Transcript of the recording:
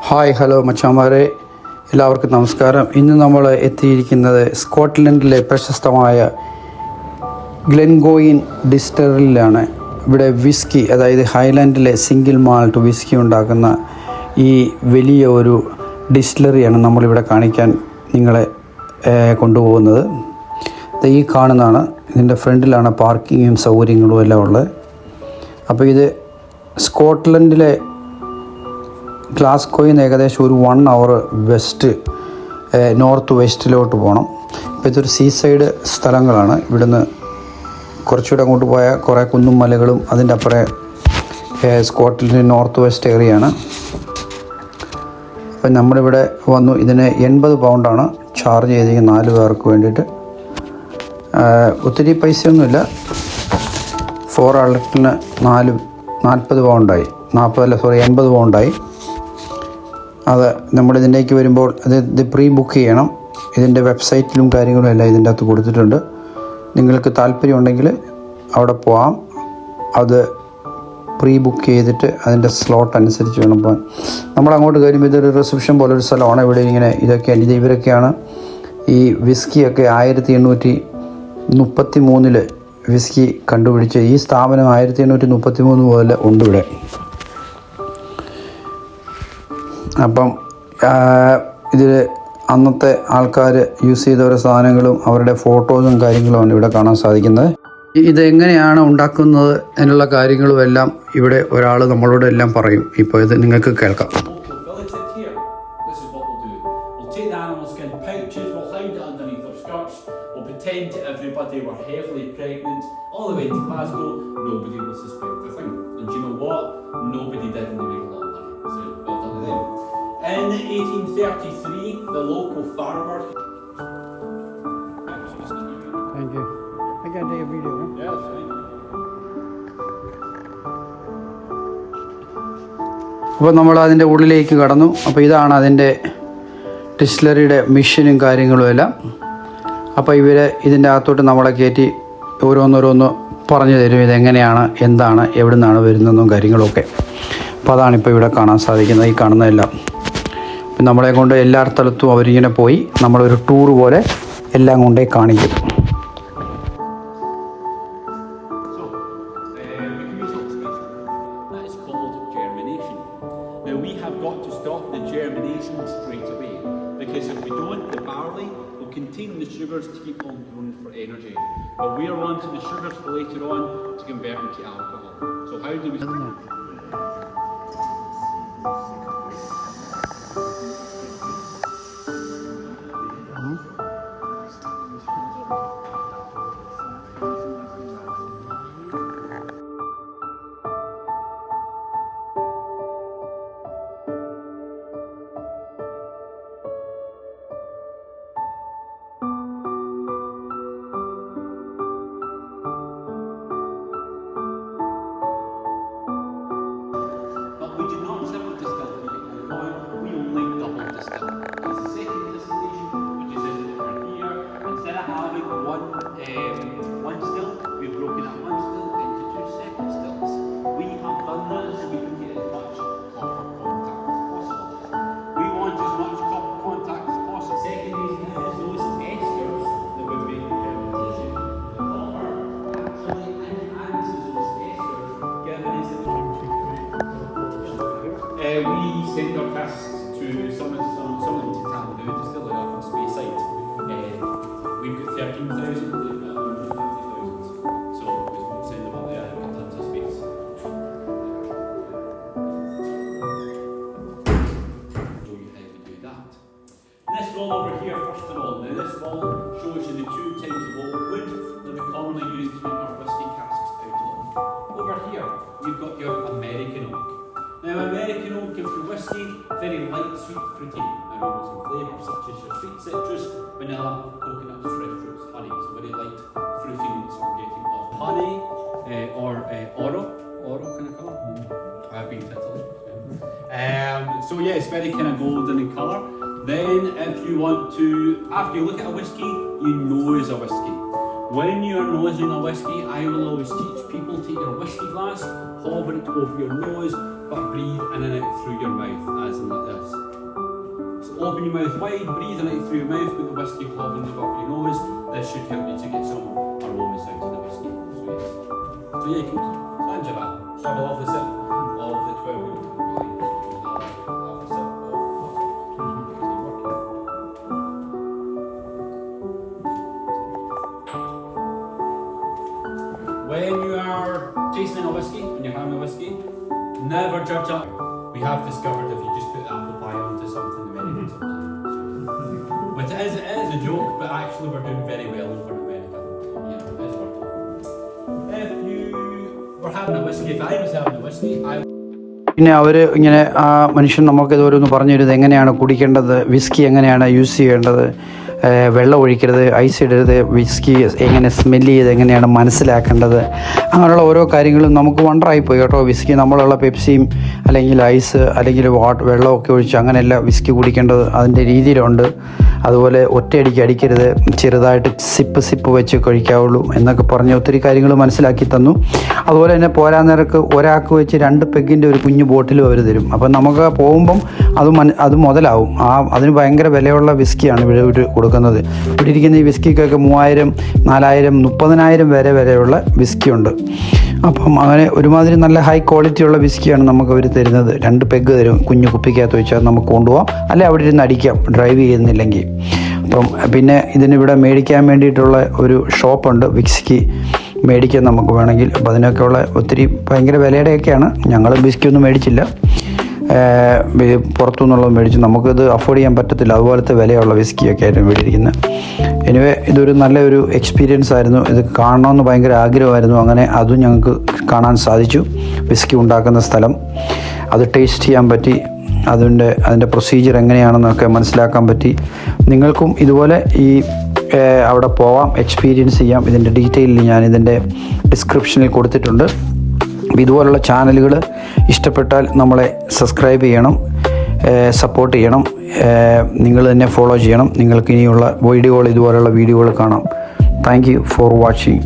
Hi hello മച്ചാമാരെ, എല്ലാവർക്കും നമസ്കാരം. ഇന്ന് നമ്മൾ എത്തിയിരിക്കുന്നത് സ്കോട്ട്ലൻഡിലെ പ്രശസ്തമായ ഗ്ലെൻഗോയിൻ ഡിസ്റ്റിലറിയിലാണ്. ഇവിടെ വിസ്കി, അതായത് ഹൈലാൻഡിലെ സിംഗിൾ മാൾട്ട് വിസ്കി ഉണ്ടാക്കുന്ന ഈ വലിയ ഒരു ഡിസ്റ്റിലറിയാണ് നമ്മളിവിടെ കാണിക്കാൻ നിങ്ങളെ കൊണ്ടുപോകുന്നത്. ഈ കാണുന്നതാണ്. ഇതിൻ്റെ ഫ്രണ്ടിലാണ് പാർക്കിങ്ങും സൗകര്യങ്ങളും എല്ലാം ഉള്ളത്. അപ്പോൾ ഇത് സ്കോട്ട്ലൻഡിലെ ഗ്ലാസ്ഗോയിൽ നിന്ന് ഏകദേശം ഒരു 1 hour നോർത്ത് വെസ്റ്റിലോട്ട് പോകണം. അപ്പോൾ ഇതൊരു സീസൈഡ് സ്ഥലങ്ങളാണ്. ഇവിടുന്ന് കുറച്ചുകൂടെ അങ്ങോട്ട് പോയാൽ കുറേ കുന്നും മലകളും, അതിൻ്റെ അപ്പുറം സ്കോട്ട്ലൻഡ് നോർത്ത് വെസ്റ്റ് ഏരിയയാണ്. അപ്പം നമ്മളിവിടെ വന്നു. ഇതിന് 80 pound ചാർജ് ചെയ്തിരിക്കുന്നത് 4 പേർക്ക് വേണ്ടിയിട്ട്. ഒത്തിരി പൈസയൊന്നുമില്ല. 4 adultന് 40 pound 80 pound. അത് നമ്മളിതിലേക്ക് വരുമ്പോൾ ഇത് പ്രീ ബുക്ക് ചെയ്യണം. ഇതിൻ്റെ വെബ്സൈറ്റിലും കാര്യങ്ങളും എല്ലാം ഇതിൻ്റെ അകത്ത് കൊടുത്തിട്ടുണ്ട്. നിങ്ങൾക്ക് താല്പര്യമുണ്ടെങ്കിൽ അവിടെ പോകാം. അത് പ്രീ ബുക്ക് ചെയ്തിട്ട് അതിൻ്റെ സ്ലോട്ട് അനുസരിച്ച് വേണം പോകാൻ. നമ്മളങ്ങോട്ട് കയറുമ്പോൾ ഇതൊരു റിസപ്ഷൻ പോലൊരു സ്ഥലമാണ്. ഇവിടെ ഇങ്ങനെ ഇവരൊക്കെയാണ് ഈ വിസ്കിയൊക്കെ 1833 വിസ്കി കണ്ടുപിടിച്ച് ഈ സ്ഥാപനം 1833 മുതൽ ഉണ്ട് ഇവിടെ. അപ്പം ഇതിൽ അന്നത്തെ ആൾക്കാർ യൂസ് ചെയ്ത ഓരോ സാധനങ്ങളും അവരുടെ ഫോട്ടോസും കാര്യങ്ങളുമാണ് ഇവിടെ കാണാൻ സാധിക്കുന്നത്. ഇതെങ്ങനെയാണ് ഉണ്ടാക്കുന്നത് എന്നുള്ള കാര്യങ്ങളും എല്ലാം ഇവിടെ ഒരാൾ നമ്മളോട് എല്ലാം പറയും. ഇപ്പോൾ ഇത് നിങ്ങൾക്ക് കേൾക്കാം. Everybody were heavily pregnant all the way to Glasgow. Nobody will suspect a thing. And do you know what? Nobody did, and they made a lot of money. So well done to them. In 1833, the local farmer. Thank you. I can take a video. Yeah, that's fine. അപ്പോൾ നമ്മൾ അതിൻ്റെ ഉള്ളിലേക്ക് കടന്നു. അപ്പോൾ ഇതാണ് അതിൻ്റെ ഡിസ്റ്റിലറിയുടെ മെഷീനും കാര്യങ്ങളും എല്ലാം. അപ്പോൾ ഇതിൻ്റെ അകത്തോട്ട് നമ്മളെ കയറ്റി ഓരോന്നോരോന്ന് പറഞ്ഞു തരും. ഇതെങ്ങനെയാണ്, എന്താണ്, എവിടെ നിന്നാണ് വരുന്നതെന്നും കാര്യങ്ങളൊക്കെ. അപ്പോൾ അതാണിപ്പോൾ ഇവിടെ കാണാൻ സാധിക്കുന്നത്. ഈ കാണുന്നതെല്ലാം നമ്മളെ കൊണ്ട് എല്ലാ സ്ഥലത്തും അവരിങ്ങനെ പോയി നമ്മളൊരു ടൂർ പോലെ എല്ലാം കൊണ്ടേ കാണിക്കും. Now we have got to stop the germination straight away, because if we don't, the barley will contain the sugars to keep on growing for energy. But we are wanting the sugars for later on to convert into alcohol. So how do we... We do not triple distill we only double distill. It's the second distillation, which is over here. Instead of having one still, we've broken up one still into 2 separate stills. We have done that so we can get as much copper contact as possible. We want as much copper contact as possible. Second reason is those esters that we've made fermentation. The copper actually enhances those esters, giving us the we send our casks to someone to Tamdhu distillery up on Speyside. We've got 13,000, they've got 150,000. So we send them up there and get tons of space. Show you how to do that. This wall over here, first of all, now this wall shows you the 2 types of oak wood that we commonly use to make our whisky casks out of. Over here, you've got your American oak. Now, American oak gives your whisky very light, sweet, fruity aromas and flavours, such as your sweet citrus, vanilla, coconuts, fresh fruits, honey. So very light, fruity notes we're getting off honey or oro kind of colour. I've been tittled. So yeah, it's very kind of golden in colour. Then, if you want to, after you look at a whisky, you nose a whisky. When you're nosing a whisky, I will always teach people, take your whisky glass, hover it over your nose, but breathe in and out through your mouth, as in like this. open your mouth wide, breathe in it through your mouth with the whiskey plug in the back of your nose. This should help you to get some aromas out of the whiskey. So yeah, come on. Angela, have a lovely sip of the 12 week wine. Have a sip of when you are tasting a whiskey, when you're having a whiskey, never judge it. We have discovered if you just put apple pie onto something, the Americans will do. Which it is a joke, but actually we're doing very well over in America. You know, it is working. If you were having a whiskey, if I was having a whiskey, പിന്നെ അവർ ഇങ്ങനെ ആ മനുഷ്യൻ നമുക്കിത് ഓരോന്ന് പറഞ്ഞു തരുന്നത് എങ്ങനെയാണ് കുടിക്കേണ്ടത്, whisky എങ്ങനെയാണ് യൂസ് ചെയ്യേണ്ടത്, വെള്ളം ഒഴിക്കരുത്, ഐസ് ഇടരുത്, വിസ്കി എങ്ങനെ സ്മെല്ല് ചെയ്ത് എങ്ങനെയാണ് മനസ്സിലാക്കേണ്ടത്, അങ്ങനെയുള്ള ഓരോ കാര്യങ്ങളും നമുക്ക് വണ്ടറായിപ്പോയി കേട്ടോ. വിസ്കി നമ്മളുള്ള പെപ്സിയും അല്ലെങ്കിൽ ഐസ് അല്ലെങ്കിൽ വെള്ളമൊക്കെ ഒഴിച്ച് അങ്ങനെയല്ല വിസ്കി കുടിക്കേണ്ടത്, അതിൻ്റെ രീതിയിലുണ്ട്. അതുപോലെ ഒറ്റയടിക്ക് അടിക്കരുത്, ചെറുതായിട്ട് സിപ്പ് വെച്ച് കഴിക്കാവുള്ളൂ എന്നൊക്കെ പറഞ്ഞ് ഒത്തിരി കാര്യങ്ങൾ മനസ്സിലാക്കി തന്നു. അതുപോലെ തന്നെ പോരാൻ നേരക്ക് ഒരാൾക്ക് വെച്ച് 2 പെഗ്ഗിൻ്റെ ഒരു കുഞ്ഞു ബോട്ടിലും അവർ തരും. അപ്പം നമുക്ക് പോകുമ്പം അത് മുതലാവും. അതിന് ഭയങ്കര വിലയുള്ള വിസ്കിയാണ് ഇവിടെ കൊടുക്കുന്നത്. ഇവിടെ ഇരിക്കുന്ന ഈ വിസ്കിക്കൊക്കെ 3000, 4000, 30,000 വരെയുള്ള വിസ്കിയുണ്ട്. അപ്പം അങ്ങനെ ഒരുമാതിരി നല്ല ഹൈ ക്വാളിറ്റിയുള്ള വിസ്കിയാണ് നമുക്ക് അവർ തരുന്നത്. 2 പെഗ്ഗ് തരും, കുഞ്ഞു കുപ്പിക്കകത്ത് വെച്ചാൽ നമുക്ക് കൊണ്ടുപോകാം, അല്ലെ അവിടെ ഇരുന്ന് അടിക്കാം ഡ്രൈവ് ചെയ്യുന്നില്ലെങ്കിൽ. അപ്പം പിന്നെ ഇതിനിവിടെ മേടിക്കാൻ വേണ്ടിയിട്ടുള്ള ഒരു ഷോപ്പുണ്ട്, വിസ്കി മേടിക്കാൻ നമുക്ക് വേണമെങ്കിൽ. അപ്പോൾ അതിനൊക്കെയുള്ള ഒത്തിരി ഭയങ്കര വിലയുടെയൊക്കെയാണ്. ഞങ്ങൾ വിസ്കി ഒന്നും മേടിച്ചില്ല, പുറത്തുനിന്നുള്ളത് മേടിച്ചു. നമുക്കിത് അഫോർഡ് ചെയ്യാൻ പറ്റത്തില്ല, അതുപോലത്തെ വിലയുള്ള വിസ്കിയൊക്കെ ആയിരുന്നു മേടിയിരിക്കുന്നത്. എനിവേ ഇതൊരു നല്ലൊരു എക്സ്പീരിയൻസ് ആയിരുന്നു. ഇത് കാണണമെന്ന് ഭയങ്കര ആഗ്രഹമായിരുന്നു. അങ്ങനെ അതും ഞങ്ങൾക്ക് കാണാൻ സാധിച്ചു. വിസ്കി ഉണ്ടാക്കുന്ന സ്ഥലം അത് ടേസ്റ്റ് ചെയ്യാൻ പറ്റി, അതിൻ്റെ പ്രൊസീജിയർ എങ്ങനെയാണെന്നൊക്കെ മനസ്സിലാക്കാൻ പറ്റി. നിങ്ങൾക്കും ഇതുപോലെ ഈ അവിടെ പോവാം, എക്സ്പീരിയൻസ് ചെയ്യാം. ഇതിൻ്റെ ഡീറ്റെയിൽ ഞാനിതിൻ്റെ ഡിസ്ക്രിപ്ഷനിൽ കൊടുത്തിട്ടുണ്ട്. ഇതുപോലുള്ള ചാനലുകൾ ഇഷ്ടപ്പെട്ടാൽ നമ്മളെ സബ്സ്ക്രൈബ് ചെയ്യണം, സപ്പോർട്ട് ചെയ്യണം, നിങ്ങൾ തന്നെ ഫോളോ ചെയ്യണം. നിങ്ങൾക്ക് ഇനിയുള്ള ഇതുപോലുള്ള വീഡിയോകൾ കാണാം. Thank you for watching.